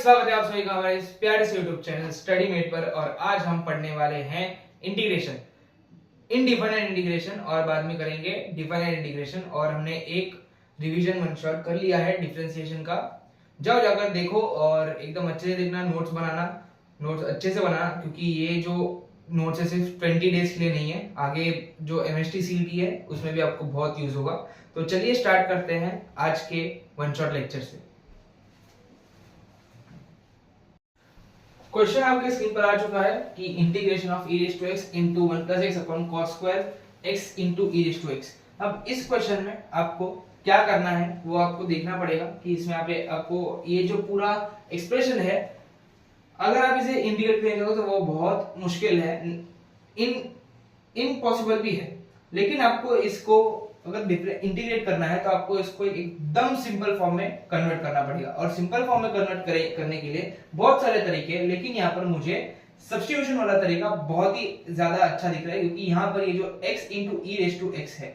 स्वागत है आप सभी का हमारे इस प्यारे से YouTube चैनल स्टडी मेट पर। और आज हम पढ़ने वाले हैं इंटीग्रेशन, इनडिफाइनाइट इंटीग्रेशन और बाद में करेंगे डिफाइनाइट इंटीग्रेशन। और हमने एक रिवीजन वन शॉट कर लिया है डिफरेंशिएशन का। जाओ जाकर देखो और एकदम अच्छे से देखना, नोट्स बनाना, नोट्स अच्छे से बनाना, क्योंकि ये जो नोट्स है सिर्फ 20 डेज के लिए नहीं है, आगे जो MST CET है उसमें भी आपको बहुत यूज होगा। तो चलिए स्टार्ट करते हैं आज के वन शॉट लेक्चर से। क्वेश्चन आपके स्क्रीन पर आ चुका है कि integration of e raised to x into 1 plus x upon cos square x into e raised to x। अब इस क्वेश्चन में आपको क्या करना है वो आपको देखना पड़ेगा कि इसमें आपको ये जो पूरा एक्सप्रेशन है, अगर आप इसे इंटीग्रेट करेंगे तो वो बहुत मुश्किल है, इम्पॉसिबल भी है। लेकिन आपको इसको अगर इंटीग्रेट करना है तो आपको इसको एकदम सिंपल फॉर्म में कन्वर्ट करना पड़ेगा। और सिंपल फॉर्म में कन्वर्ट करने के लिए बहुत सारे तरीके हैं, लेकिन यहाँ पर मुझे सब्स्टिट्यूशन वाला तरीका बहुत ही ज्यादा अच्छा दिख रहा है, क्योंकि यहाँ पर ये जो x into e raised to x है,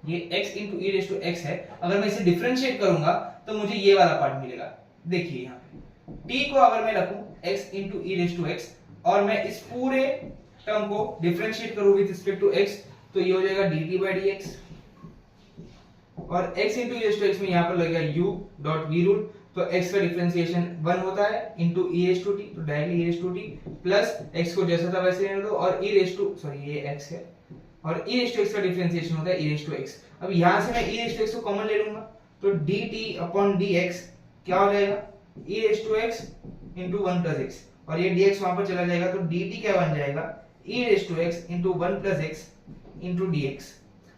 ये x into e raised to x है, अगर मैं इसे डिफरेंशिएट करूंगा तो मुझे ये वाला पार्ट मिलेगा। देखिए यहाँ पे t को अगर मैं रखूं x into e raised to x और मैं इस पूरे टर्म को डिफरेंशिएट करूं विद रिस्पेक्ट टू x, तो ये हो जाएगा dt by dx। और x into e raised to x में यहाँ पर लगेगा u डॉट v रूल, तो x का डिफरेंशिएशन 1 होता है into e raised to t, तो directly e raised to t plus x को जैसा था वैसे रहने दो, और e raised to सॉरी ये x है, और e raised to x का डिफरेंशिएशन होता है e raised to x। अब यहाँ से मैं e raised to x को कॉमन ले लूंगा, तो dt upon dx क्या हो जाएगा e raised to x into 1 plus x, और ये dx वहां पर चला जाएगा, तो dt क्या बन जाएगा e raised to x into 1 plus x into dx।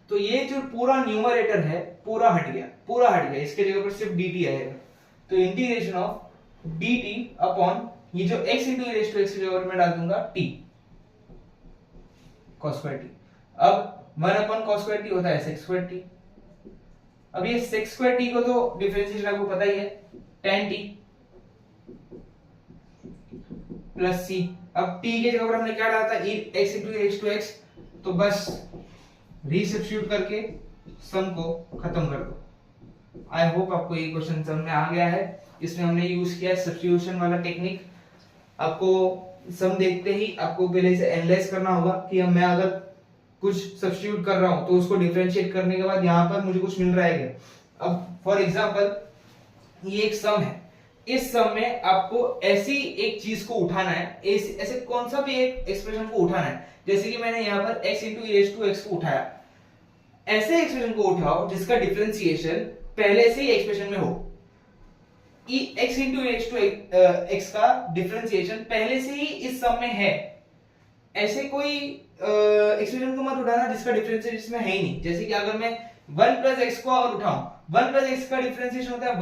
तो ये जो पूरा न्यूमरेटर है पूरा हट गया, इसके जगह पर सिर्फ dt आएगा। तो इंटीग्रेशन ऑफ dt अपॉन ये जो x into e raised to x की जगह पर मैं डाल दूंगा t cos square t। अब 1 upon cos square t होता है sec square t। अब ये sec square t को तो डिफरेंशिएशन आपको पता ही है, tan t प्लस c। अब t के जगह पर हमने क्या डाला था x into e raised to x, तो बस रीसब्स्टिट्यूट करके सम को खत्म कर दो। आई होप आपको ये क्वेश्चन समझ में आ गया है। इसमें हमने यूज किया है सब्स्टिट्यूशन वाला टेक्निक। आपको सम देखते ही आपको पहले इसे एनालाइज करना होगा कि मैं अगर कुछ सब्स्टिट्यूट कर रहा हूं तो उसको डिफरेंशिएट करने के बाद यहाँ पर मुझे कुछ मिल रहा है क्या। अब फॉर एग्जांपल ये एक सम है, इस सम में आपको ऐसी एक चीज को उठाना है, ऐसे कौन सा भी एक एक्सप्रेशन को उठाना है। जैसे कि मैंने यहाँ पर x into e raised to x को उठाया, ऐसे एक्सप्रेशन को उठाओ जिसका डिफरेंशिएशन पहले से ही एक्सप्रेशन में हो। x into e raised to x का डिफरेंशिएशन पहले से ही इस सम में है। ऐसे कोई एक्सप्रेशन को मत उठाना जिसका डिफरेंशिएशन इसमें है ही नहीं। जैसे कि अगर मैं 1 plus x को अगर उठाऊं, 1 plus x का डिफरेंशिएशन होता है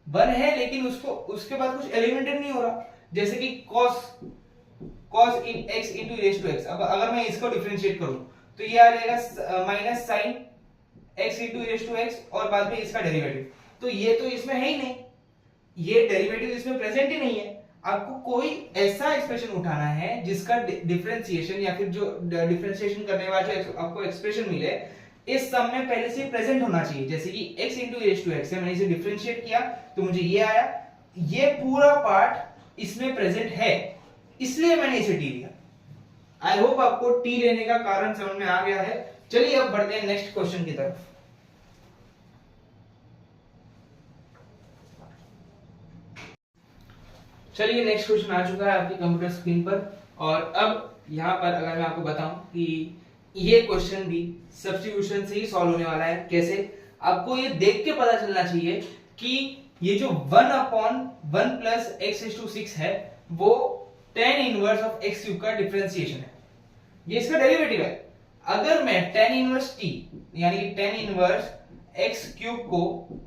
1 है, लेकिन उसके बाद कुछ एलिमेंटेड नहीं हो रहा। जैसे कि cos in x into e raised to x, अब अगर मैं इसको डिफरेंशिएट करूं तो ये आ जाएगा minus sine x into e raised to x और बाद में इसका डेरिवेटिव। तो ये तो इसमें है ही नहीं, ये डेरिवेटिव इसमें प्रेजेंट ही नहीं है। आपको कोई ऐसा एक्सप्रेशन उठाना है जिसका डिफरेंशिएशन या फिर जो डिफरेंशिएशन करने वाला जो आपको एक्सप्रेशन मिले इस सम में पहले से प्रेजेंट होना चाहिए। जैसे कि x into e raised to x है, मैंने इसे डिफरेंशिएट किया तो मुझे ये आया, ये पूरा पार्ट इसमें प्रेजेंट है, इसलिए मैंने इसे t लिया। आई होप आपको t लेने का कारण समझ में आ गया है। चलिए अब बढ़ते हैं नेक्स्ट क्वेश्चन की तरफ। चलिए नेक्स्ट क्वेश्चन आ चुका है आपकी कंप्यूटर स्क्रीन पर। और अब यहाँ पर अगर मैं आपको बताऊं कि ये क्वेश्चन भी सब्स्टिट्यूशन से ही सॉल्व होने वाला है। कैसे, आपको ये देख के पता चलना चाहिए कि ये जो 1 upon 1 plus x raised to 6 है वो tan inverse of x cube का डिफरेंशिएशन है, ये इसका डेरिवेटिव है। अगर मैं tan इनवर्स t यानी कि tan इनवर्स x क्यूब को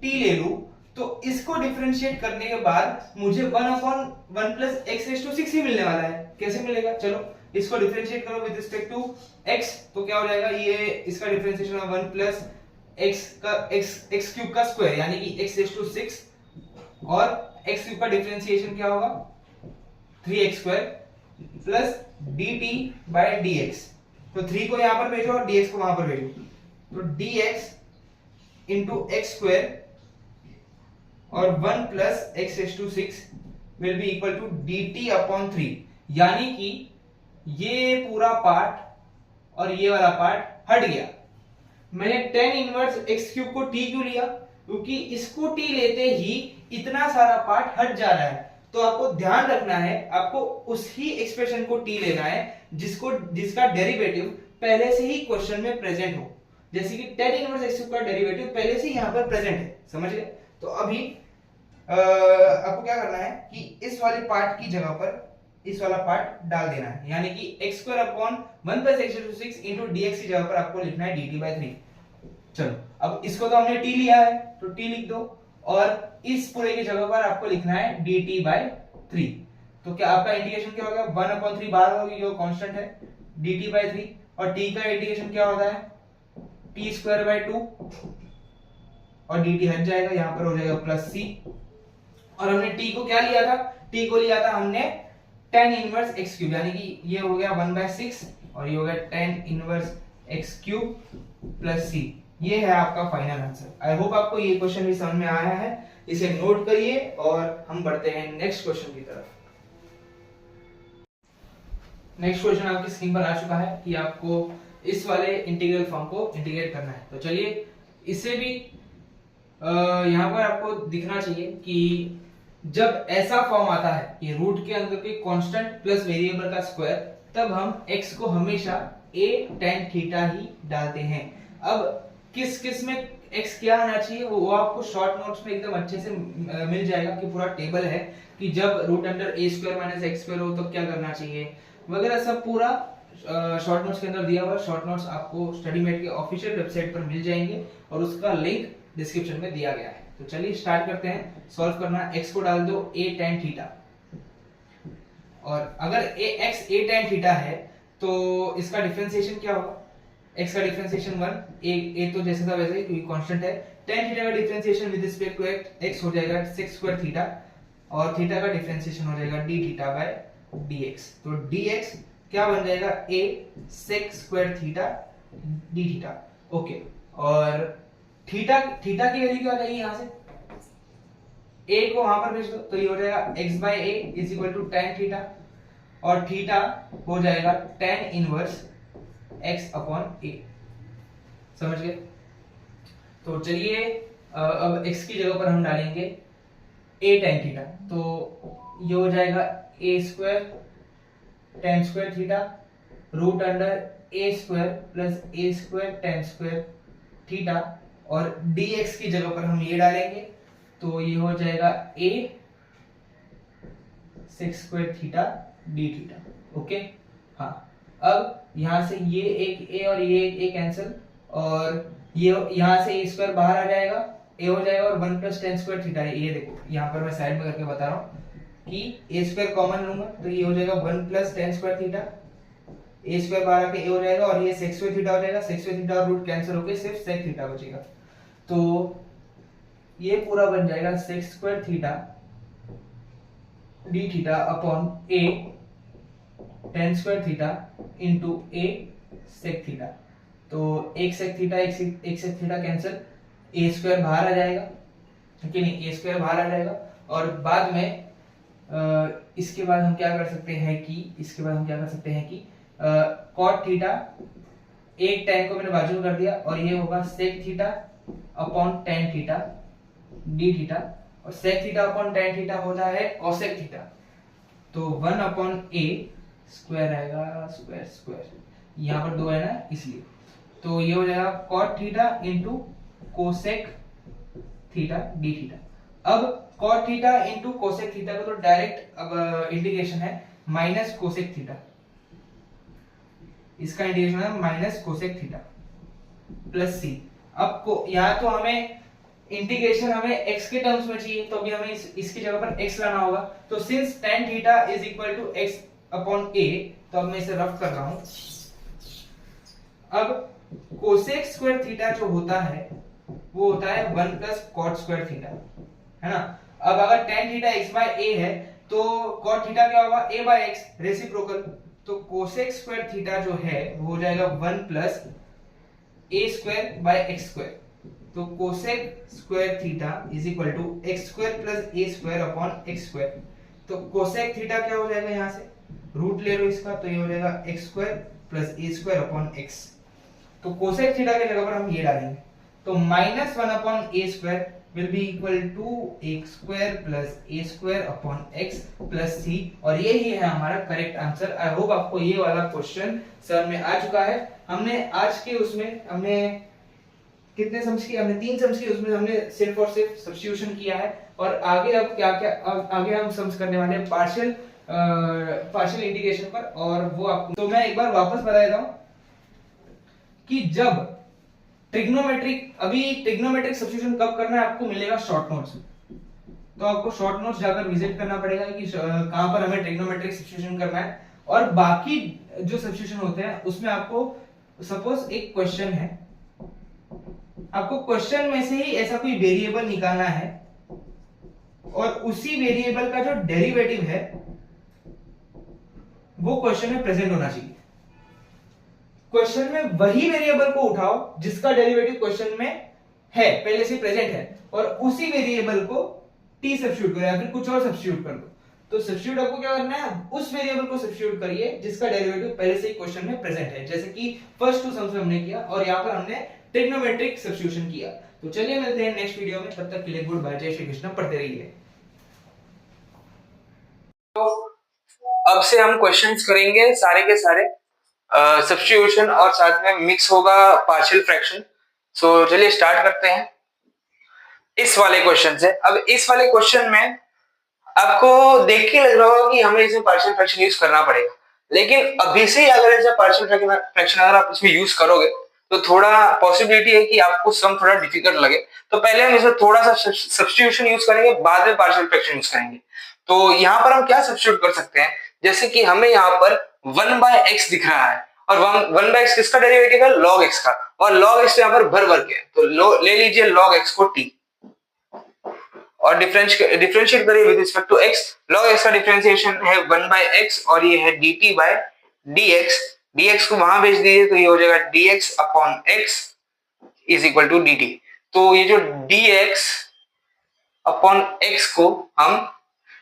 t ले लूं तो इसको डिफरेंशिएट करने के बाद मुझे 1 upon 1 plus x raised to 6 ही मिलने वाला है। कैसे मिलेगा, चलो इसको डिफरेंशिएट करो विद रिस्पेक्ट टू x, तो क्या हो जाएगा, ये इसका डिफरेंशिएशन है 1 plus x क्यूब का स्क्वायर यानी कि x raised to 6, और x क्यूब का डिफरेंशिएशन क्या होगा 3x square plus dt by dx। तो 3 को यहां पर भेजो और dx को वहां पर भेजो, तो dx into x स्क्वायर और 1 plus x raised to 6 will be equal to dt upon 3, यानी कि ये पूरा पार्ट और ये वाला पार्ट हट गया। मैंने tan इनवर्स x क्यूब को t क्यों लिया, क्योंकि इसको t लेते ही इतना सारा पार्ट हट जा रहा है। तो आपको ध्यान रखना है, आपको उसी एक्सप्रेशन को t लेना है जिसका डेरिवेटिव पहले से ही क्वेश्चन में प्रेजेंट हो। जैसे कि tan इनवर्स x क्यूब का डेरिवेटिव पहले से यहाँ पर प्रेजेंट है, समझ गए। तो अभी आपको क्या करना है कि इस वाले पार्ट की जगह पर इस वाला पार्ट डाल देना है, यानी कि x square upon 1 plus x to 6 into dx की जगह पर आपको लिखना है dt बाई 3। चलो अब इसको तो हमने t लिया है तो t लिख दो, और इस पूरे की जगह पर आपको लिखना है dt बाई 3। तो क्या आपका इंटीग्रेशन क्या होगा, 1 अपॉन 3 बाहर होगी जो कांस्टेंट है, dt बाई 3, और t का इंटीग्रेशन क्या होता है t स्क्वायर बाई 2, और dt हट जाएगा, यहां पर हो जाएगा प्लस c। और हमने t को क्या लिया था, t को लिया था हमने tan इनवर्स x क्यूब, यानी कि ये हो गया 1/6 और ये हो गया tan inverse x cube plus c। ये है आपका फाइनल आंसर। आई होप आपको ये क्वेश्चन भी समझ में आया है, इसे नोट करिए और हम बढ़ते हैं नेक्स्ट क्वेश्चन की तरफ। नेक्स्ट क्वेश्चन आपकी स्क्रीन पर आ चुका है कि आपको इस वाले इंटीग्रल फॉर्म को इंटीग्रेट करना है। तो चलिए इसे भी यहाँ पर आपको दिखना चाहिए कि जब ऐसा फॉर्म आता है कि रूट के अंदर के कांस्टेंट प्लस वेरिएबल का स्क्वायर, तब हम x को हमेशा a tan थीटा ही डालते हैं। अब किस में x क्या आना चाहिए वो आपको शॉर्ट नोट्स में एकदम अच्छे से मिल जाएगा कि पूरा टेबल है कि जब root under a square minus x square हो तो क्या करना चाहिए वगैरह, सब पूरा शॉर्ट नोट्स के अंदर दिया हुआ है। शॉर्ट नोट्स आपको स्टडीमेट के ऑफिशियल वेबसाइट पर मिल जाएंगे और उसका लिंक डिस्क्रिप्शन में दिया गया है। तो चलिए स्टार्ट करते हैं सॉल्व करना। x को डाल दो a tan थीटा, और अगर x a tan थीटा है तो इसका डिफरेंशिएशन क्या होगा, x का डिफरेंशिएशन 1, a तो जैसे था वैसे ही क्योंकि कांस्टेंट है। tan थीटा का differentiation with respect to x हो जाएगा sec स्क्वायर थीटा, और थीटा का डिफरेंशिएशन हो जाएगा d थीटा बाय dx। तो dx क्या बन जाएगा a sec square theta d theta. Okay, और थीटा की वैल्यू क्या हो जाएगी, यहां से a को वहां पर भेज दो तो ये हो जाएगा x bye a is equal to tan theta, और थीटा हो जाएगा tan inverse x upon a। समझ गए। तो चलिए अब x की जगह पर हम डालेंगे a tan थीटा, तो ये हो जाएगा a square tan square theta root under a square plus a square tan square theta, और dx की जगह पर हम ये डालेंगे तो ये हो जाएगा a sec square theta d theta. Okay, हाँ, अब यहां से ये एक a और ये एक a कैंसिल, और ये यहां से a स्क्वायर बाहर आ जाएगा, a हो जाएगा, और 1 प्लस tan स्क्वायर थीटा। ये देखो यहाँ पर मैं साइड में करके बता रहा हूँ कि a स्क्वायर कॉमन लूंगा तो ये हो जाएगा 1 plus tan square theta, a square बाहर आके a हो जाएगा, और ये sec स्क्वायर थीटा हो जाएगा, sec स्क्वायर थीटा और रूट कैंसिल होके सिर्फ sec थीटा बचेगा। तो ये पूरा बन जाएगा sec square theta d theta upon a tan square theta into a sec theta. तो एक sec थीटा एक sec theta cancel, a square बाहर आ जाएगा, ठीक है नहीं, a स्क्वायर बाहर आ जाएगा, और बाद में इसके बाद हम क्या कर सकते हैं कि cot थीटा, एक tan को मैंने बाजू में कर दिया, और ये होगा sec theta upon tan theta d theta, और sec theta upon tan theta होता है cosec थीटा। तो 1 अपॉन a स्क्वायर आएगा, स्क्वायर स्क्वायर यहाँ पर 2 है ना इसलिए, तो ये हो जाएगा cot theta into cosec theta d theta. अब cot theta into cosec theta का तो डायरेक्ट अब इंटीग्रेशन है माइनस cosec थीटा, इसका इंटीग्रेशन है minus cosec theta plus c। अब को यहाँ तो हमें इंटीग्रेशन हमें x के टर्म्स में चाहिए, तो अभी हमें इसकी जगह पर x लाना होगा। तो since tan theta is equal to x upon a, तो अब मैं इसे रफ कर रहा हूं। अब कोसेक स्क्वायर थीटा जो होता है वो होता है 1 प्लस कॉट स्क्वायर थीटा, है ना। अब अगर tan theta x bye a है तो cot थीटा क्या होगा, a बाय x रेसिप्रोकल। तो कोसेक स्क्वायर थीटा जो है वो हो जाएगा 1 plus a square by x square. तो cosec square theta is equal to x square plus a square upon x square. तो कोसेक थीटा क्या हो जाएगा, यहाँ से रूट ले लो इसका, तो ये हो जाएगा x square plus a square upon x. तो कोसेक थीटा के जगह पर हम ये डालेंगे, तो minus one upon a square will be equal to x square plus a square upon x plus c, और यही है हमारा करेक्ट आंसर। आई होप आपको ये वाला क्वेश्चन सर में आ चुका है। हमने आज के उसमें हमने कितने सम्स किए, हमने 3 सम्स किए, उसमें हमने सिर्फ और सिर्फ सब्स्टिट्यूशन किया है, और आगे अब क्या क्या आगे हम सम्स करने वाले हैं पार्शियल इंटीग्रेशन पर, और वो आपको तो मैं एक बार वापस बता देता हूं कि जब ट्रिग्नोमेट्रिक सब्स्टिट्यूशन कब करना है आपको मिलेगा शॉर्ट नोट्स में, तो आपको शॉर्ट नोट्स जाकर विजिट करना पड़ेगा कि कहां पर हमें ट्रिग्नोमेट्रिक सब्स्टिट्यूशन करना है। और बाकी जो सब्स्टिट्यूशन होते हैं उसमें आपको सपोज एक क्वेश्चन है, आपको क्वेश्चन में से ही ऐसा कोई वेरिएबल निकालना है और उसी वेरिएबल का जो डेरिवेटिव है वो क्वेश्चन में प्रेजेंट होना चाहिए। क्वेश्चन में वही वेरिएबल को उठाओ जिसका डेरिवेटिव क्वेश्चन में है, पहले से प्रेजेंट है, और उसी वेरिएबल को टी सब्स्टिट्यूट करो या फिर कुछ और सब्स्टिट्यूट कर दो। तो सब्स्टिट्यूट आपको क्या करना है, उस वेरिएबल को सब्स्टिट्यूट करिए जिसका डेरिवेटिव पहले से ही क्वेश्चन में प्रेजेंट है, जैसे कि फर्स्ट 2 सम्स में हमने किया, और यहाँ पर हमने ट्रिग्नोमेट्रिक सब्स्टिट्यूशन किया। तो चलिए मिलते हैं नेक्स्ट वीडियो में, तब तक के लिए गुड बाय, जय श्री कृष्ण, पढ़ते रहिए। तो अब से हम क्वेश्चंस करेंगे सारे के सारे सब्स्टिट्यूशन, और साथ में मिक्स होगा पार्शियल फ्रैक्शन। सो चलिए स्टार्ट करते हैं इस वाले क्वेश्चन से। अब इस वाले क्वेश्चन में आपको देख के लग रहा होगा कि हमें इसमें पार्शियल फ्रैक्शन यूज करना पड़ेगा, लेकिन अभी से अगर ऐसा पार्शियल फ्रैक्शन अगर आप इसमें यूज करोगे तो थोड़ा पॉसिबिलिटी है कि आपको सम थोड़ा डिफिकल्ट लगे। तो पहले हम इसमें थोड़ा सा सब्स्टिट्यूशन यूज करेंगे, बाद में पार्शियल फ्रैक्शन यूज करेंगे। तो यहाँ पर हम क्या सब्स्टिट्यूट कर सकते हैं, जैसे कि हमें यहाँ पर 1/x दिख रहा है, और 1/x किसका डेरिवेटिव है, log x का, और log x यहाँ पर भर भर के, तो ले लीजिए log x को t, और डिफरेंशिएट करिए with respect to x। log x का डिफरेंशिएशन है 1/x, और ये है dt बाय dx। dx को वहां भेज दीजिए तो ये हो जाएगा dx upon x is equal to dt। तो ये जो dx अपॉन x को हम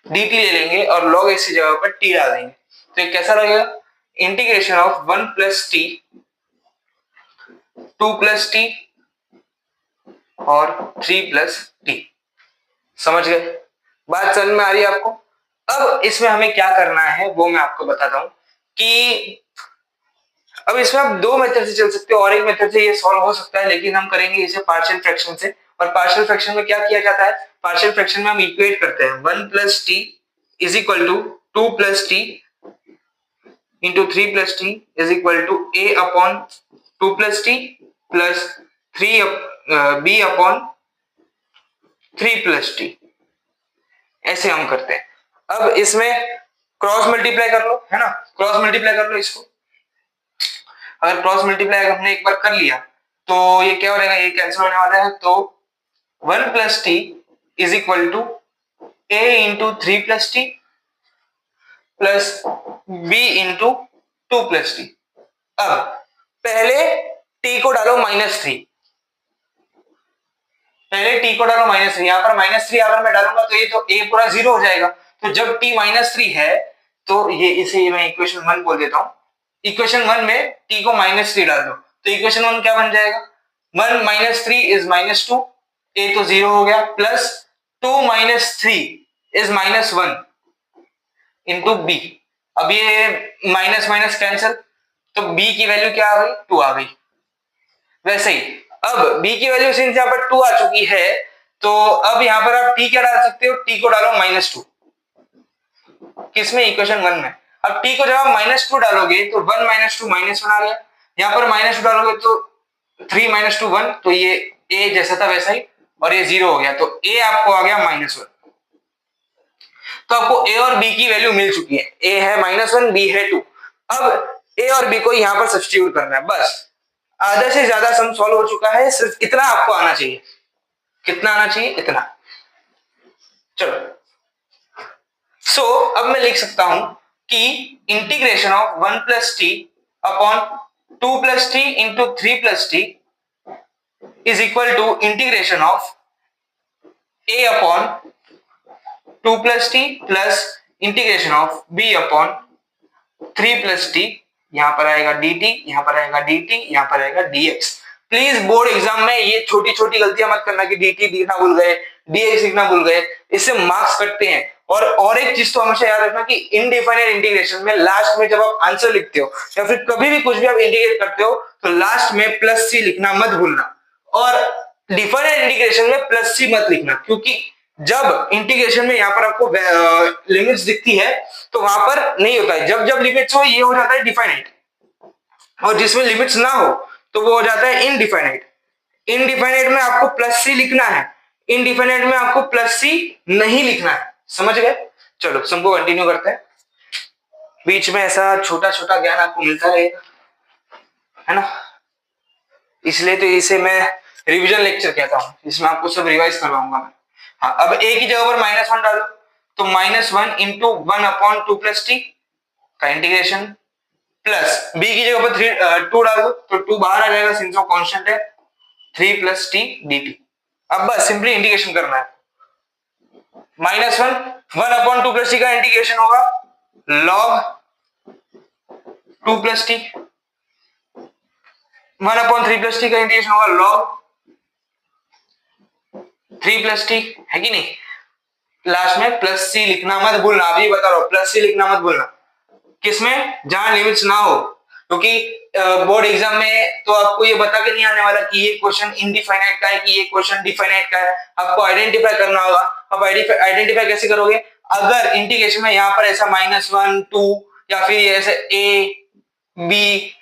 dt ले लेंगे और log x की जगह पर t डाल देंगे, तो ये कैसा लगेगा, integration of 1 plus T 2 plus T और 3 प्लस टी। समझ गए, बात समझ में आ रही है आपको। अब इसमें हमें क्या करना है वो मैं आपको बताता हूं कि अब इसमें आप 2 मेथड से चल सकते हो, और एक मेथड से ये सॉल्व हो सकता है, लेकिन हम करेंगे इसे पार्शियल फ्रैक्शन से। और पार्शियल फ्रैक्शन में क्या किया जाता है, पार्शियल फ्रैक्शन में हम इक्वेट करते हैं 1 plus t is equal to 2 plus t into 3 plus t is equal to a upon 2 plus t plus 3 b upon 3 plus t, ऐसे हम करते हैं। अब इसमें क्रॉस मल्टीप्लाई कर लो, है ना, क्रॉस मल्टीप्लाई कर लो इसको। अगर क्रॉस मल्टीप्लाई हमने एक बार कर लिया तो ये क्या हो जाएगा, ये कैंसिल होने वाला है, तो 1 plus t is equal to a into 3 plus t plus b into 2 plus t. अब पहले टी को डालो -3, पहले टी को डालो -3, यहाँ पर -3 अगर मैं डालूंगा तो ये तो ए पूरा 0 हो जाएगा। तो जब टी -3 है तो ये इसे मैं इक्वेशन 1 बोल देता हूं। इक्वेशन 1 में टी को -3 डाल दो, तो इक्वेशन 1 क्या बन जाएगा, 1 -3 इज -2, ए तो 0 हो गया, प्लस 2 -3 इज -1 इंटू बी। अब ये माइनस माइनस कैंसिल, तो बी की वैल्यू क्या आ गई, 2 आ गई। वैसे ही अब b की वैल्यू सिंस यहाँ पर 2 आ चुकी है, तो अब यहाँ पर आप t क्या डाल सकते हो, t को डालो -2, किसमें, इक्वेशन 1 में। अब t को जब आप -2 डालोगे तो 1 -2 -1 आ गया, यहाँ पर -2 डालोगे तो 3 -2 1, तो ये a जैसा था वैसा ही, और ये 0 हो गया, तो a आपको आ गया -1। तो आपको a और b की वैल्यू मिल चुकी है, a है -1, b है 2। अब a और b को यहाँ पर सब्स्टिट्यूट करना है, बस आधा से ज्यादा सम सॉल्व हो चुका है, सिर्फ इतना आपको आना चाहिए। कितना आना चाहिए, इतना। चलो सो अब मैं लिख सकता हूं कि integration of 1 plus t upon 2 plus t into 3 plus t is equal to integration of a upon 2 plus t plus integration of b upon 3 plus t, यहाँ पर आएगा dt, यहाँ पर आएगा dt, यहाँ पर आएगा dx। प्लीज बोर्ड एग्जाम में ये छोटी छोटी गलतियां मत करना कि dt लिखना भूल गए, dx लिखना भूल गए, इससे मार्क्स कटते हैं। और एक चीज तो हमेशा याद रखना कि इनडिफाइनाइट इंटीग्रेशन में लास्ट में जब आप आंसर लिखते हो या फिर कभी भी कुछ भी आप इंटीग्रेट करते हो तो लास्ट में प्लस सी लिखना मत भूलना। और डिफाइनाइट इंटीग्रेशन में प्लस सी मत लिखना, क्योंकि जब इंटीग्रेशन में यहाँ पर आपको लिमिट्स दिखती है तो वहां पर नहीं होता है। जब जब लिमिट्स हो ये हो जाता है डिफाइनाइट, और जिसमें लिमिट्स ना हो तो वो हो जाता है इनडिफाइनाइट। इनडिफाइनाइट में आपको प्लस सी लिखना है, इनडिफाइनाइट में आपको प्लस सी नहीं लिखना है। समझ गए? चलो सबको कंटिन्यू करते हैं, बीच में ऐसा छोटा छोटा ज्ञान आपको मिलता रहेगा, है ना, इसलिए तो इसे मैं रिवीजन लेक्चर कहता हूं, इसमें आपको सब रिवाइज करवाऊंगा मैं। हाँ, अब a की जगह पर -1 डालो तो -1 इंटू 1 अपॉन 2 प्लस टी का इंटीग्रेशन, प्लस b की जगह पर 2 डाल दो तो 2 बाहर आ जाएगा सिंस वो कांस्टेंट है, 3 प्लस टी dt। अब बस सिंपली इंटीग्रेशन करना है। -1 अपॉन 2 प्लस टी का इंटीग्रेशन होगा log 2 plus T, 1 upon 3 plus T का इंटीग्रेशन होगा log 3 प्लस टी, है कि नहीं। लास्ट में प्लस सी लिखना मत भूलना, अभी बता रहा हूं प्लस सी लिखना मत भूलना, किसमें, जहां लिमिट्स ना हो, क्योंकि बोर्ड एग्जाम में तो आपको ये बता के नहीं आने वाला कि ये क्वेश्चन इनडिफाइनाइट का है कि ये क्वेश्चन डिफाइनाइट का है, आपको आइडेंटिफाई करना होगा। आप आइडेंटिफाई कैसे करोगे, अगर इंटीग्रेशन में यहाँ पर ऐसा -1 2 या फिर ऐसे a b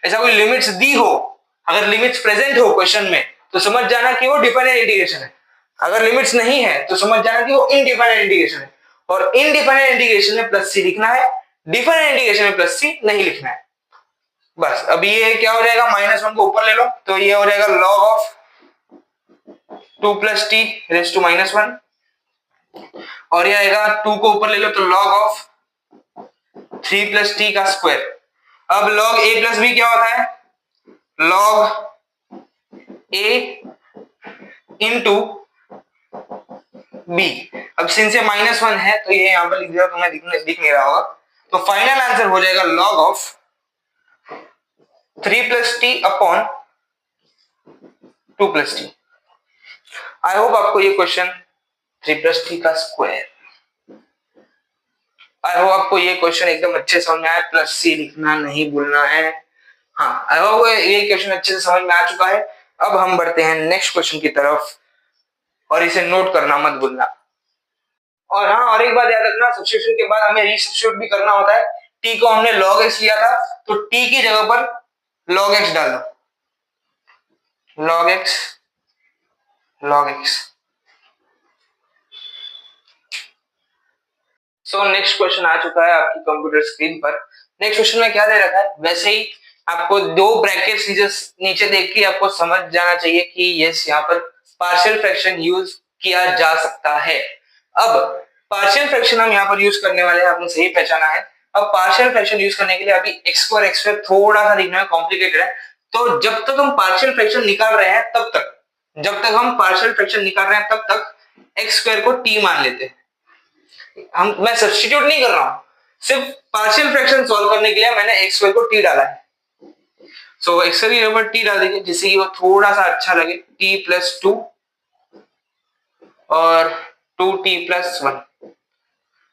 ऐसा कोई लिमिट्स दी हो, अगर लिमिट्स प्रेजेंट हो क्वेश्चन में तो समझ जाना कि वो डिफाइनाइट इंटीग्रेशन है, अगर लिमिट्स नहीं है तो समझ जाना कि वो इनडिफाइनाइट इंटीग्रेशन है। और इनडिफाइनाइट इंटीग्रेशन में प्लस सी लिखना है, डिफाइनाइट इंटीग्रेशन में प्लस सी नहीं लिखना है। बस अब ये क्या हो जाएगा, -1 को ऊपर ले लो तो ये हो जाएगा log of 2 plus t raise to -1, और ये आएगा 2 को ऊपर ले लो तो log ऑफ 3 प्लस टी का स्क्वायर। अब log a प्लस b क्या होता है, log a इंटू b। अब सिंस ये -1 है तो ये यहां पर लिख दिया, तुम्हें दिख नहीं रहा होगा, तो फाइनल आंसर हो जाएगा log of 3 plus t upon 2 plus T. I hope आपको ये क्वेश्चन 3 प्लस टी का स्क्वायर, आई होप आपको ये क्वेश्चन एकदम अच्छे समझ में आया, प्लस सी लिखना नहीं भूलना है। हाँ, आई होप ये क्वेश्चन अच्छे से समझ में आ चुका है। अब हम बढ़ते हैं नेक्स्ट क्वेश्चन की तरफ, और इसे नोट करना मत भूलना। और हाँ, और एक बात याद रखना, सब्स्टिट्यूशन के बाद हमें रीसब्स्टिट्यूट भी करना होता है। t को हमने log x लिया था तो t की जगह पर log x डाल दो, log x log x। So next question आ चुका है आपकी कंप्यूटर स्क्रीन पर। नेक्स्ट क्वेश्चन में क्या दे रखा है, वैसे ही आपको दो ब्रैकेट्स नीचे देख के आपको समझ जाना चाहिए कि यस यहाँ पर पार्शियल फ्रैक्शन यूज किया जा सकता है। अब पार्शियल फ्रैक्शन हम यहाँ पर यूज करने वाले हैं, आपने सही पहचाना है। अब पार्शियल फ्रैक्शन यूज करने के लिए अभी x2 थोड़ा सा दिखने में कॉम्प्लिकेटेड है, तो जब तक हम पार्शियल फ्रैक्शन निकाल रहे हैं तब तक, जब तक हम पार्शियल फ्रैक्शन निकाल रहे हैं तब तक x2 को t मान लेते हैं। मैं सब्स्टिट्यूट नहीं कर रहा हूं, सिर्फ पार्शियल फ्रैक्शन सॉल्व करने के लिए मैंने x2 को t डाला है। सो x2 की जगह t डाल दीजिए जिससे कि वो थोड़ा सा अच्छा लगे, t प्लस 2 और 2t प्लस 1।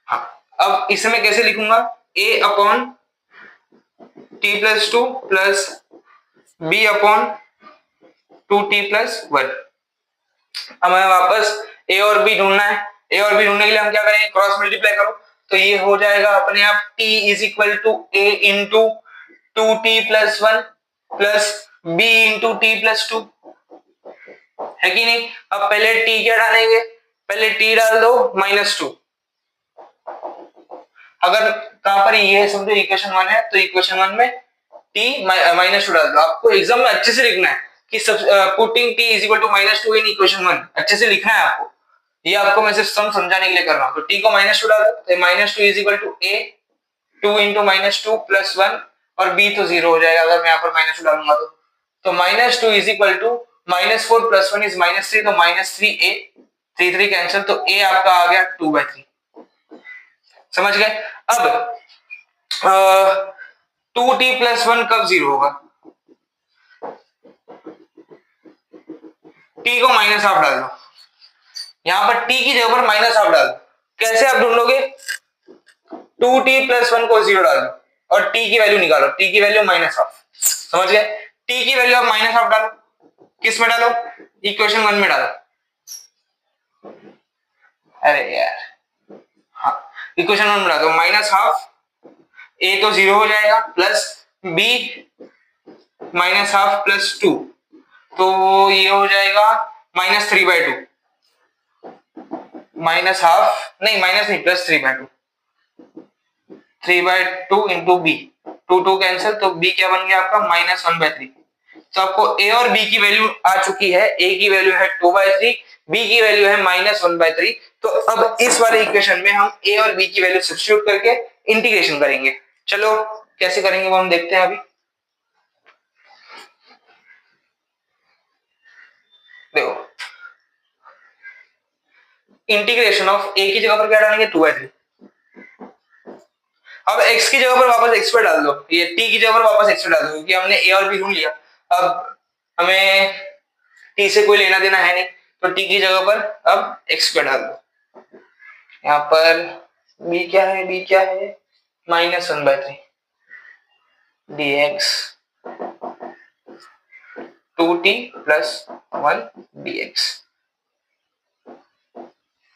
हाँ, अब इसे मैं कैसे लिखूंगा, a upon t plus 2 plus b upon 2t plus 1। हमें वापस a और b ढूंढना है, a और b ढूंढने के लिए हम क्या करेंगे, क्रॉस मल्टीप्लाई करो तो ये हो जाएगा अपने आप t is equal to a into 2t plus 1 plus b into t plus 2, है कि नहीं। अब पहले t क्या डालेंगे, पहले t डाल दो -2। अगर कहां पर ये समझो इक्वेशन 1 है तो इक्वेशन 1 में t -2 डाल दो। आपको एग्जाम में अच्छे से लिखना है कि putting t is equal to -2 in equation 1, अच्छे से लिखना है आपको, ये आपको मैं सिर्फ सम समझाने के लिए कर रहा हूं। तो t को -2 डाल दो तो -2 is equal to a 2 into -2 plus 1 और b तो 0 हो जाएगा अगर मैं यहाँ पर -2 डालूंगा तो -2 is equal to -4 plus 1 is -3 तो -3a, 3 3 कैंसिल तो a आपका आ गया 2/3। समझ गए? अब 2t+1 कब 0 होगा? t को -12 डाल दो, यहां पर t की जगह पर -12 डाल दो। कैसे आप ढूंढोगे? 2t+1 को 0 डाल दो और t की वैल्यू निकालो, t की वैल्यू -12। समझ गए? t की वैल्यू आप -12 डालो, किस में डालो? इक्वेशन 1 में डालो। अरे यार, हाँ, इक्वेशन 1 में डालो, -12, a तो 0 हो जाएगा, प्लस b -12 प्लस 2, तो ये हो जाएगा -3/2, -12 नहीं, माइनस नहीं, +3/2, 3/2 इंटू बी, 2 कैंसिल, तो b क्या बन गया आपका? -1/3। तो आपको a और b की वैल्यू आ चुकी है, a की वैल्यू है 2/3, b की वैल्यू है -1/3। तो अब इस वाले इक्वेशन में हम a और b की वैल्यू सब्स्टिट्यूट करके इंटीग्रेशन करेंगे। चलो कैसे करेंगे वो हम देखते हैं अभी। देखो, इंटीग्रेशन ऑफ a की जगह पर क्या डालेंगे? 2/3। अब x की जगह पर वापस x पे डाल दो, ये t की जगह पर वापस x पे डाल दो, क्योंकि हमने a और b ढूंढ लिया। अब हमें t से कोई लेना देना है नहीं, तो t की जगह पर अब x पे डाल दो। यहाँ पर b क्या है? b क्या है? -1/3 dx 2t+1 dx।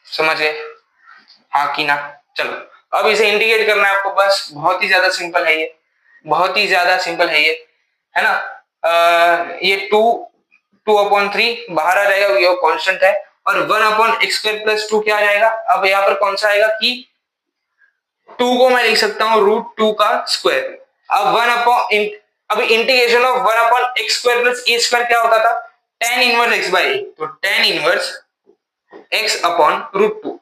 समझ गए? हाँ कि ना? चलो अब इसे इंटीग्रेट करना है आपको, बस बहुत ही ज्यादा सिंपल है ये, बहुत ही ज्यादा सिंपल है ये, है ना? ये 2/3 बाहर आ जाएगा, ये कांस्टेंट है, और 1/x² + 2 क्या आ जाएगा? अब यहाँ पर कौन सा आएगा कि 2 को मैं लिख सकता हूँ √2 का स्क्वायर। अब इंटीग्रेशन ऑफ 1/x² + a² क्या होता था? tan 1x/a, तो tan 1x/√2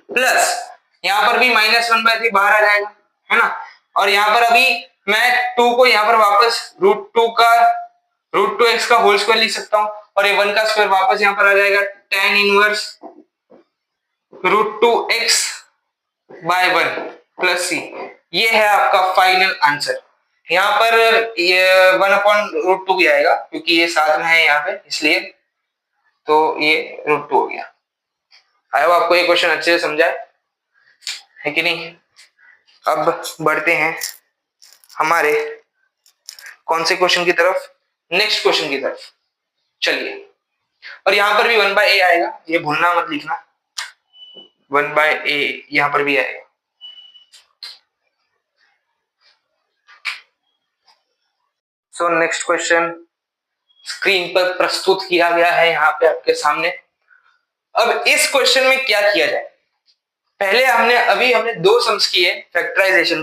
प्लस यहाँ पर भी -1/3 बाहर आ जाएगा, है ना? और यहाँ पर अभी मैं 2 को यहाँ पर वापस √2x का होल स्क्वायर लिख सकता हूँ, और ये 1 का स्क्वायर वापस यहाँ पर आ जाएगा, tan 1√2x/1 + c। ये है आपका फाइनल आंसर। यहाँ पर ये 1/√2 भी आएगा, क्योंकि ये साथ में है यहाँ पे, इसलिए तो ये √2 हो गया। आई होप आपको ये क्वेश्चन अच्छे से समझा है कि नहीं? अब बढ़ते हैं हमारे कौन से क्वेश्चन की तरफ? नेक्स्ट क्वेश्चन की तरफ। चलिए, और यहां पर भी 1/a आएगा, ये भूलना मत लिखना, 1/a यहां पर भी आएगा। सो नेक्स्ट क्वेश्चन स्क्रीन पर प्रस्तुत किया गया है यहाँ पे आपके सामने। अब इस क्वेश्चन में क्या किया जाए? पहले हमने 2 सम्स किए फैक्टराइजेशन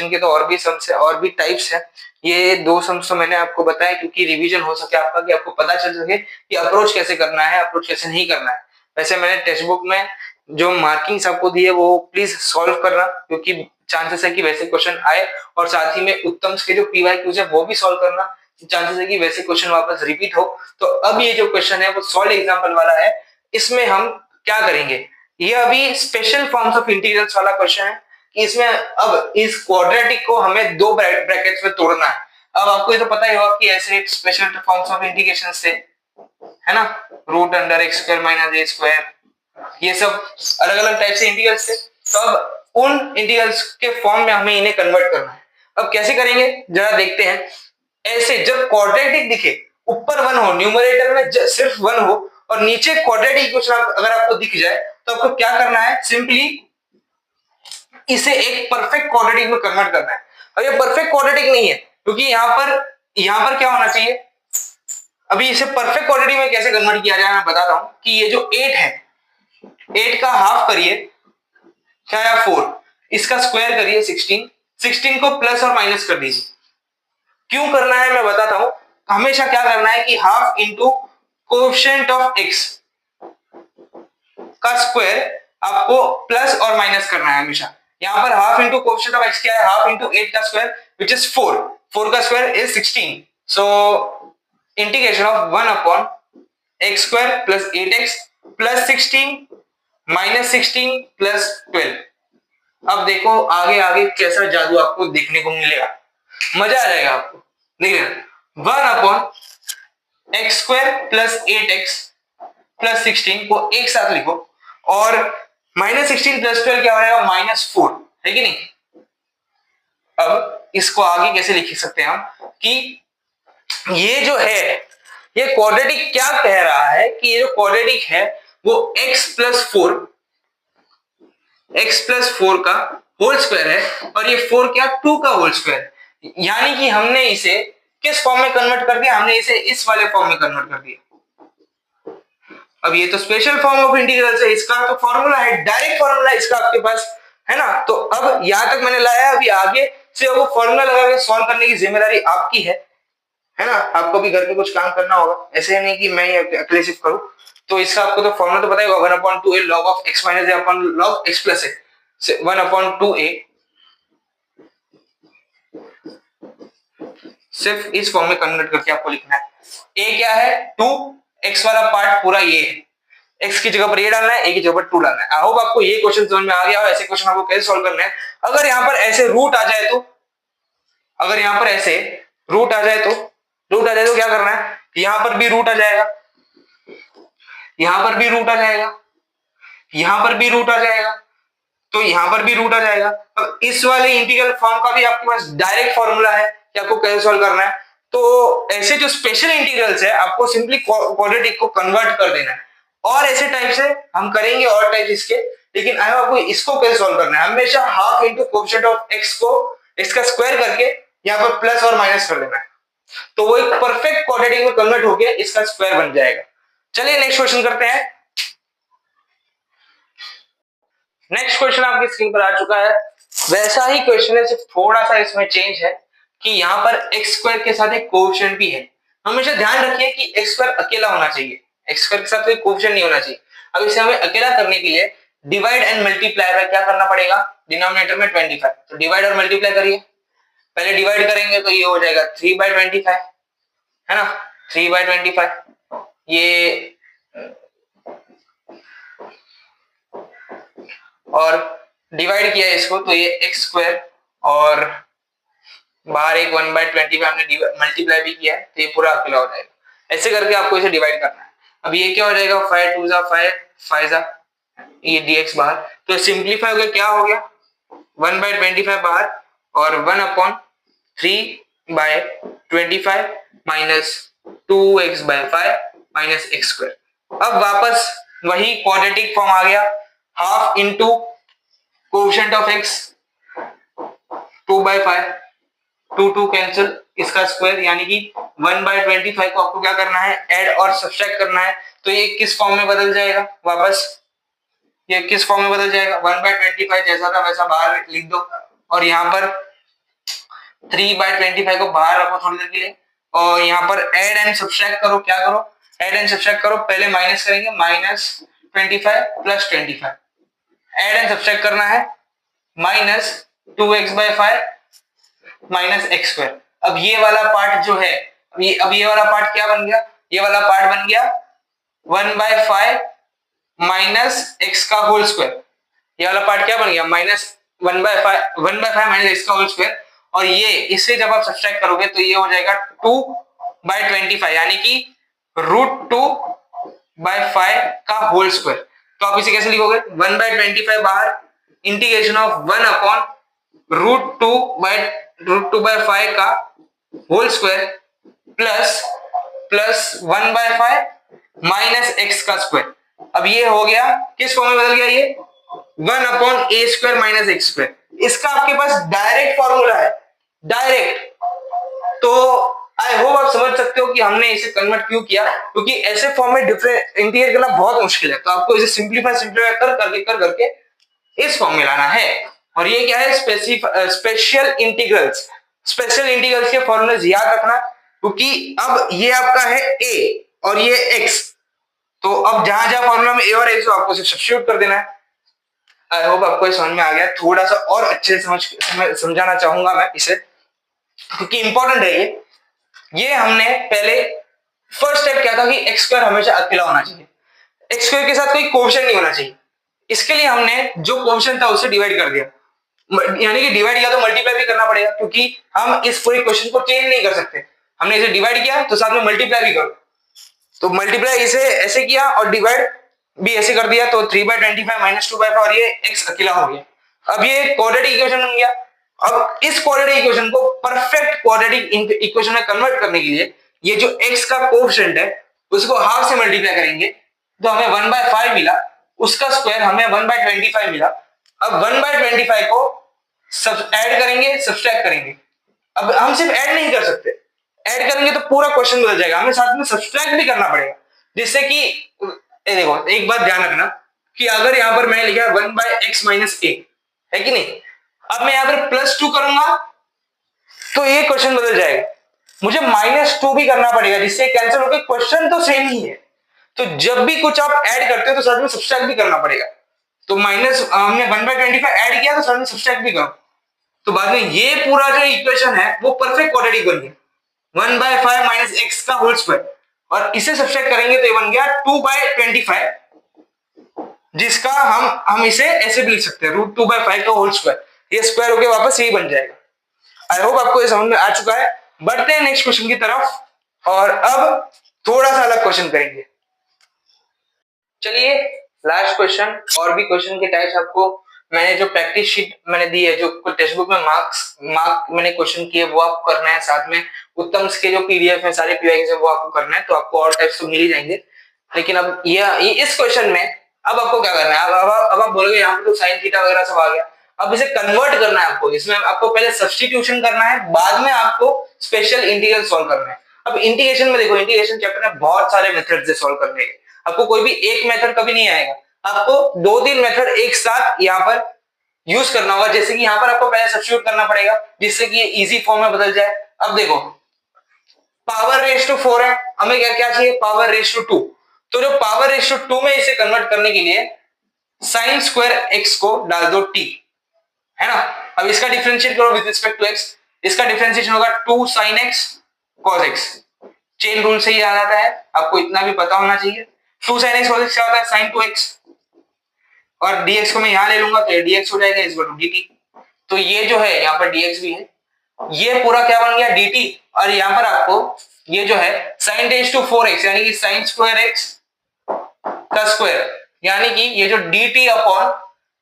के तो और भी सम्स है, और भी टाइप्स है। ये 2 सम्स तो मैंने आपको बताया क्योंकि रिवीजन हो सके आपका, कि आपको पता चल सके कि अप्रोच कैसे करना है, अप्रोच कैसे नहीं करना है। वैसे मैंने टेक्स्ट बुक में जो मार्किंग्स आपको दी है वो प्लीज सॉल्व करना, क्योंकि चांसेस है कि वैसे क्वेश्चन आए, और साथ ही में उत्तम के जो पीवाईक्यूज है वो भी सॉल्व करना, चांसेस है कि वैसे क्वेश्चन वापस रिपीट हो। तो अब ये जो क्वेश्चन है वो सॉल्व एग्जाम्पल वाला है। इसमें हम क्या करेंगे? ये अभी स्पेशल फॉर्म्स ऑफ इंटीग्रल्स वाला क्वेश्चन है, कि इसमें अब इस क्वाड्रेटिक को हमें 2 ब्रैकेट्स में तोड़ना है। अब आपको ये तो पता ही होगा कि ऐसे स्पेशल फॉर्म्स ऑफ इंटीग्रेशन से, है ना, √x² - a², ये सब अलग अलग टाइप से इंटीग्रल्स थे। तो अब उन इंटीग्रल्स के फॉर्म में हमें इन्हें कन्वर्ट करना है। अब कैसे करेंगे जरा देखते हैं। ऐसे जब क्वाड्रेटिक दिखे, ऊपर 1 हो, न्यूमरेटर में सिर्फ 1 हो, और नीचे क्वाड्रेटिक इक्वेशन अगर आपको दिख जाए, तो आपको क्या करना है? सिंपली इसे एक परफेक्ट क्वाड्रेटिक में कन्वर्ट करना है। और ये परफेक्ट क्वाड्रेटिक नहीं है, क्योंकि यहां पर क्या होना चाहिए? अभी इसे परफेक्ट क्वाड्रेटिक में कैसे कन्वर्ट किया जाए मैं बताता हूं, कि ये जो 8 है, 8 का हाफ करिए, क्या है 4, इसका स्क्वायर करिए 16, 16 को प्लस और माइनस कर दीजिए। क्यों करना है मैं बताता हूं। हमेशा क्या करना है कि half into coefficient of x का स्क्वायर आपको प्लस और माइनस करना है हमेशा। यहां पर half into coefficient of x क्या है? हाफ इंटू 8 का स्क्वायर विच इज 4, 4 का square is 16। So integration of 1/x² + 8x + 16 -16 plus 12। अब देखो आगे आगे कैसा जादू आपको देखने को मिलेगा, मजा आ जाएगा आपको। देखिए 1/x² प्लस 8x प्लस 16 को एक साथ लिखो और -16 प्लस 12 क्या हो जाएगा, -4, है कि नहीं। अब इसको आगे कैसे लिख सकते हैं हम कि ये जो है ये क्वाड्रेटिक क्या कह रहा है कि ये जो क्वाड्रेटिक है वो x+4 का होल स्क्वायर है और ये 4 क्या 2 का होल स्क्वायर है। यानी कि हमने इसे किस फॉर्म में कन्वर्ट कर दिया, हमने इसे इस वाले फॉर्म में कन्वर्ट कर दिया। अब ये तो स्पेशल फॉर्म ऑफ इंटीग्रल है, इसका तो फॉर्मूला है, डायरेक्ट फॉर्मूला इसका आपके पास है ना। तो अब यहां तक मैंने लाया, अभी आगे से वो फॉर्मूला लगा के सॉल्व करने की जिम्मेदारी आपकी है ना। आपको भी घर पे कुछ काम करना होगा, ऐसे नहीं कि मैं अकेले सिर्फ करूं। तो इसका आपको तो फॉर्मूला तो पता ही होगा, 1/2a log of x minus a upon log x plus a, 1/2a। सिर्फ इस फॉर्म में कन्वर्ट करके आपको लिखना है। a क्या है 2, x वाला पार्ट पूरा ये है, x की जगह पर ये डालना है, a की जगह पर 2 डालना है। आई होप आपको ये क्वेश्चन समझ में आ गया हो। ऐसे क्वेश्चन आपको कैसे सॉल्व करना है। अगर यहाँ पर ऐसे रूट आ जाए तो, अगर यहाँ पर ऐसे रूट आ जाए तो क्या करना है, यहां पर भी रूट आ जाएगा, यहां पर भी रूट आ जाएगा, यहां पर भी रूट आ जाएगा, तो यहां पर भी रूट आ जाएगा। अब इस वाले इंटीग्रल फॉर्म का भी आपके पास डायरेक्ट फॉर्मूला है कि आपको कैसे सॉल्व करना है। तो ऐसे जो स्पेशल इंटीग्रल्स है आपको सिंपली क्वाड्रेटिक को कन्वर्ट कर देना है। और ऐसे टाइप से हम करेंगे और टाइप इसके, लेकिन आई आपको इसको कैसे सॉल्व करना है, हमेशा half into coefficient of x को इसका स्क्वायर करके यहाँ पर प्लस और माइनस कर देना है, तो वो एक परफेक्ट क्वाड्रेटिक में कन्वर्ट होके इसका स्क्वायर बन जाएगा। चलिए नेक्स्ट क्वेश्चन करते हैं। नेक्स्ट क्वेश्चन आपकी स्क्रीन पर आ चुका है, वैसा ही क्वेश्चन है, सिर्फ थोड़ा सा इसमें चेंज है कि यहाँ पर x² के साथ एक कोएफिशिएंट भी है। हमेशा ध्यान रखिए कि x² अकेला होना चाहिए, x² के साथ कोई कोएफिशिएंट नहीं होना चाहिए। अब इसे हमें अकेला करने के लिए डिवाइड एंड मल्टीप्लाई में क्या करना पड़ेगा, डिनोमिनेटर में 25, तो डिवाइड और मल्टीप्लाई करिए। पहले डिवाइड करेंगे तो ये हो जाएगा 3/25, है ना, 3/25। ये और डिवाइड किया इसको तो ये x² और बाहर एक 1/25 हमने मल्टीप्लाई भी किया है, तो ये पूरा अकेला हो जाएगा। ऐसे करके आपको इसे डिवाइड करना है। अब ये क्या हो जाएगा, 5 2 5 5 ये dx बाहर, तो सिंप्लीफाई हो गया, क्या हो गया 1/25 बाहर और 1/3/25 माइनस 2x/5 माइनस x²। अब वापस वही क्वाड्रेटिक फॉर्म आ गया, half into coefficient of x 2/5, 2 cancel, इसका स्क्वायर यानी कि 1/25 को आपको क्या करना है, ऐड और सब्ट्रैक्ट करना है। तो ये किस फॉर्म में बदल जाएगा, वापस ये किस फॉर्म में बदल जाएगा, 1/25 जैसा था वैसा बाहर लिख दो और यहाँ पर 3/25 को बाहर रखो थोड़ी देर के लिए और यहाँ पर ऐड एंड सब्ट्रैक्ट करो। क्या करो, ऐड एंड सब्ट्रैक्ट करो। पहले माइनस करेंगे, -25 प्लस 25, ऐड एंड सब्ट्रैक्ट करना है, -2x/5 माइनस x²। अब ये वाला पार्ट जो है, अब ये वाला पार्ट क्या बन गया, ये वाला पार्ट बन गया 1/5 माइनस x का होल स्क्वायर। ये वाला पार्ट क्या बन गया, -1/5 माइनस x का होल स्क्वायर। और ये इससे जब आप सब्ट्रैक्ट करोगे तो ये हो जाएगा 2/25 यानी कि √2/5 का होल स्क्वायर। तो आप इसे कैसे लिखोगे, 1/25 बाहर, इंटीग्रेशन ऑफ 1/√2/5 का whole square plus 1/5 minus x का स्क्वायर। अब ये हो गया, किस फॉर्म में बदल गया, ये 1/a² माइनस x²। इसका आपके पास डायरेक्ट फॉर्मूला है, डायरेक्ट। तो आई होप आप समझ सकते हो कि हमने इसे कन्वर्ट क्यों किया, क्योंकि ऐसे फॉर्म में डिफरेंट इंटीग्रेट करना बहुत मुश्किल है। तो आपको इसे सिंप्लीफाई करके इस फॉर्म में लाना है। और ये क्या है, स्पेशल इंटीग्रल्स। स्पेशल इंटीग्रल्स के फॉर्मूले याद रखना, क्योंकि अब ये आपका है a और ये x, तो अब जहां जहां फॉर्मूला में a और x हो आपको सब्स्टिट्यूट कर देना है। आई होप आपको समझ में आ गया। थोड़ा सा और अच्छे से समझाना चाहूंगा मैं इसे, क्योंकि इंपॉर्टेंट है ये हमने पहले फर्स्ट स्टेप क्या था कि x² हमेशा अकेला होना चाहिए, x² के साथ कोई कोएफिशिएंट नहीं होना चाहिए। इसके लिए हमने जो क्वेश्चन था उससे डिवाइड कर दिया, यानी कि डिवाइड किया तो मल्टीप्लाई भी करना पड़ेगा, क्योंकि हम इस पूरे क्वेश्चन को चेंज नहीं कर सकते। हमने इसे डिवाइड किया तो साथ में मल्टीप्लाई भी करो, तो मल्टीप्लाई इसे ऐसे किया और डिवाइड भी ऐसे कर दिया, तो 3/25 माइनस 2/5 और ये x अकेला हो गया। अब ये क्वाड्रेटिक इक्वेशन बन गया। अब इस क्वाड्रेटिक इक्वेशन को परफेक्ट क्वाड्रेटिक इक्वेशन में कन्वर्ट करने के लिए ये जो x का कोएफिशिएंट है उसको हाफ से मल्टीप्लाई करेंगे, तो हमें 1/5 मिला, उसका स्क्वायर हमें 1/25 मिला। अब 1/25 को सब ऐड करेंगे, सब्सट्रैक्ट करेंगे। अब हम सिर्फ ऐड नहीं कर सकते, ऐड करेंगे तो पूरा क्वेश्चन बदल जाएगा, हमें साथ में सब्सट्रैक्ट भी करना पड़ेगा, जिससे कि ये देखो एक बात ध्यान रखना कि अगर यहां पर मैंने लिखा 1/x माइनस a है कि नहीं, अब मैं यहां पर +2 करूंगा तो ये क्वेश्चन बदल जाएगा, मुझे -2 भी करना पड़ेगा, जिससे कैंसिल होकर क्वेश्चन तो सेम ही है। तो जब भी कुछ आप ऐड करते हो तो साथ में सब्सट्रैक्ट भी करना पड़ेगा, तो माइनस हमने 1/25 ऐड किया तो साथ में सब्सट्रैक्ट भी करो, तो बाद में ये पूरा जो इक्वेशन है वो परफेक्ट क्वाड्रेटिक बन गया, 1/5 माइनस x का होल स्क्वायर, और इसे सब्सट्रैक्ट करेंगे तो ये बन गया 2/25, जिसका हम इसे ऐसे भी लिख सकते हैं √2/5 का होल स्क्वायर, ये स्क्वायर होके वापस यही बन जाएगा। आई होप आपको ये समझ में आ चुका है। बढ़ते हैं नेक्स्ट क्वेश्चन की तरफ, और अब थोड़ा सा अलग क्वेश्चन करेंगे। चलिए लास्ट क्वेश्चन, और भी क्वेश्चन के टाइप्स आपको मैंने जो प्रैक्टिस शीट मैंने दी है, जो टेक्स्ट बुक में मार्क मैंने क्वेश्चन किए वो आपको करना है, साथ में उत्तम के जो पीडीएफ है सारे पीवाईक्यू है वो आपको करना है, तो आपको और टाइप्स तो मिल ही जाएंगे। लेकिन अब ये इस क्वेश्चन में अब आपको क्या करना है, अब आप बोलोगे यहाँ पे तो साइन थीटा वगैरह सब आ गया, अब इसे कन्वर्ट करना है आपको, इसमें आपको पहले सब्स्टिट्यूशन करना है, बाद में आपको स्पेशल इंटीग्रल सॉल्व करना है। अब इंटीग्रेशन में देखो, इंटीग्रेशन चैप्टर में बहुत सारे मेथड्स है सॉल्व करने के, आपको कोई भी एक मेथड कभी नहीं आएगा, आपको 2-3 मेथड एक साथ यहाँ पर यूज करना होगा। जैसे कि यहाँ पर आपको पहले सब्स्टिट्यूट करना पड़ेगा जिससे कि ये इजी फॉर्म में बदल जाए। अब देखो पावर रेस टू 4 है, हमें क्या क्या चाहिए, पावर रेस टू 2, तो जो पावर रेस टू 2 में इसे कन्वर्ट करने के लिए साइन स्क्वायर एक्स को डाल दो t, है ना। अब इसका डिफरेंशिएट करो विद रिस्पेक्ट टू x, इसका डिफरेंशिएशन होगा 2 sin x cos x, chain rule से ही याद आता है, आपको इतना भी पता होना चाहिए। 2 sin x cos x क्या होता है, sin 2x, और dx को मैं यहां ले लूंगा तो ये dx हो जाएगा इज इक्वल टू dt, तो ये जो है यहाँ पर dx भी है, ये पूरा क्या बन गया dt, और यहाँ पर आपको ये जो है sin रेज़ टू 4x यानी कि sin स्क्वायर x का स्क्वायर, यानी कि ये जो dt अपॉन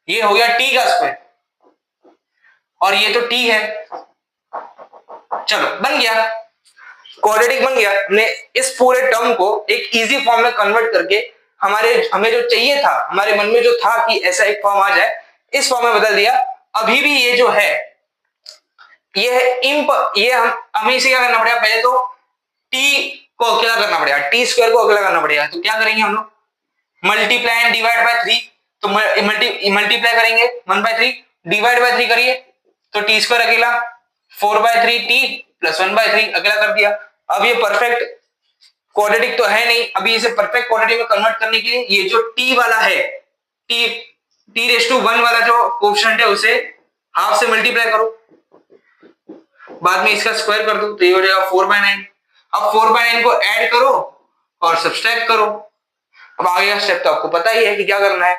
ये हो गया t का स्क्वायर, और ये तो t है, चलो बन गया क्वाड्रेटिक बन गया। हमने इस पूरे टर्म को एक इजी फॉर्म में कन्वर्ट करके हमें जो चाहिए था, हमारे मन में जो था कि ऐसा एक फॉर्म आ जाए, इस फॉर्म में बदल दिया। अभी भी ये जो है ये हमें इसे क्या करना पड़ेगा, पहले तो t को अकेला करना पड़ेगा, टी स्क्वायर को अकेला करना पड़ेगा, तो क्या करेंगे हम लोग, मल्टीप्लाई एंड डिवाइड बाय 3, तो मल्टीप्लाई करेंगे 1/3, डिवाइड बाय 3 करिए तो टी स्क्वायर अकेला, 4/3 t प्लस 1/3 अकेला कर दिया। अब ये परफेक्ट क्वाड्रेटिक तो है नहीं, अभी इसे परफेक्ट क्वाड्रेटिक में कन्वर्ट करने के लिए ये जो t वाला है, t रेज़ टू 1 वाला जो कोएफिशिएंट है उसे हाफ से मल्टीप्लाई करो, बाद में इसका स्क्वायर कर दो तो ये हो जाएगा 4/9। अब 4/9 को ऐड करो और सब्सट्रैक्ट करो। अब आगे का स्टेप तो आपको पता ही है कि क्या करना है,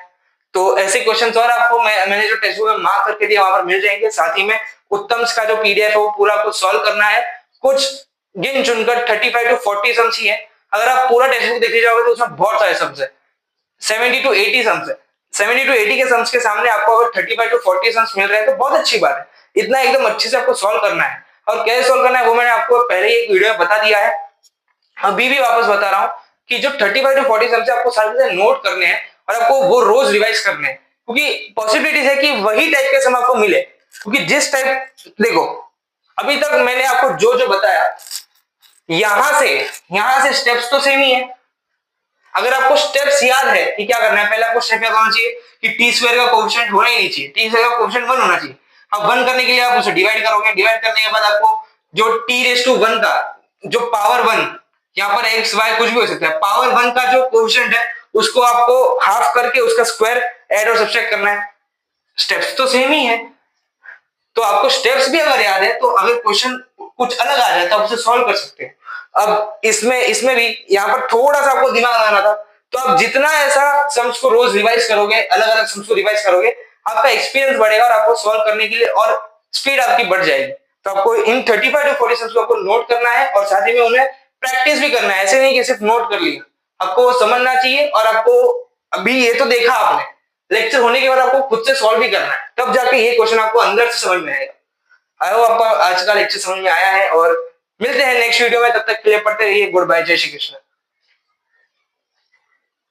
तो ऐसे क्वेश्चंस और आपको मैंने जो टेक्स्ट बुक में मार्क करके दिया वहां पर मिल जाएंगे, साथ ही में उत्तम का जो पीडीएफ है वो पूरा आपको सॉल्व करना है, कुछ गिन चुनकर 35 to 40 सम्स ही है। अगर आप पूरा टेक्स्ट बुक देखने जाओगे तो उसमें बहुत सारे सम्स है, 70 to 80 सम्स है, 70 to 80 के सम्स के सामने आपको अगर 35 to 40 सम्स मिल रहे हैं तो बहुत अच्छी बात है। इतना एकदम अच्छे से आपको सॉल्व करना है, और कैसे सॉल्व करना है वो मैंने आपको पहले ही एक वीडियो में बता दिया है, अभी भी वापस बता रहा हूं कि जो 35 to 40 सम्स आपको सारे नोट करने हैं और आपको वो रोज रिवाइज करने हैं, क्योंकि पॉसिबिलिटीज है कि वही टाइप के सम आपको मिले, क्योंकि जिस टाइप देखो अभी तक मैंने आपको जो जो बताया यहां से स्टेप्स तो सेम ही है। अगर आपको स्टेप्स याद है कि क्या करना है, पहले आपको स्टेप याद होना चाहिए कि टी स्क्वायर का कोएफिशिएंट होना ही नहीं चाहिए, टी स्क्वायर का कोएफिशिएंट 1 होना चाहिए। अब 1 करने के लिए आप उसे डिवाइड करोगे, डिवाइड करने के बाद आपको जो टी रेज़ टू 1 का जो पावर 1, यहाँ पर x y कुछ भी हो सकता है, पावर 1 का जो कोएफिशिएंट है उसको आपको हाफ करके उसका स्क्वायर ऐड और सब्सट्रैक्ट करना है, स्टेप्स तो सेम ही है। तो आपको स्टेप्स भी अगर याद है तो अगर क्वेश्चन कुछ अलग आ जाए तो आप उसे सॉल्व कर सकते हैं। अब इसमें भी यहाँ पर थोड़ा सा आपको दिमाग लगाना था, तो आप जितना ऐसा सम्स को रोज रिवाइज करोगे, अलग अलग सम्स को रिवाइज करोगे, आपका एक्सपीरियंस बढ़ेगा और आपको सॉल्व करने के लिए और स्पीड आपकी बढ़ जाएगी। तो आपको इन 35 to 40 सम्स को आपको नोट करना है और साथ ही में उन्हें प्रैक्टिस भी करना है। ऐसे नहीं कि सिर्फ नोट कर लिया, आपको समझना चाहिए। और आपको अभी ये तो देखा आपने, लेक्चर होने के बाद आपको खुद से सॉल्व भी करना है, तब जाके ये क्वेश्चन आपको अंदर से समझ में आएगा। आई होप आपको आज का लेक्चर समझ में आया है और मिलते हैं नेक्स्ट वीडियो में। तब तक के लिए पढ़ते रहिए। गुड बाय, जय श्री कृष्ण।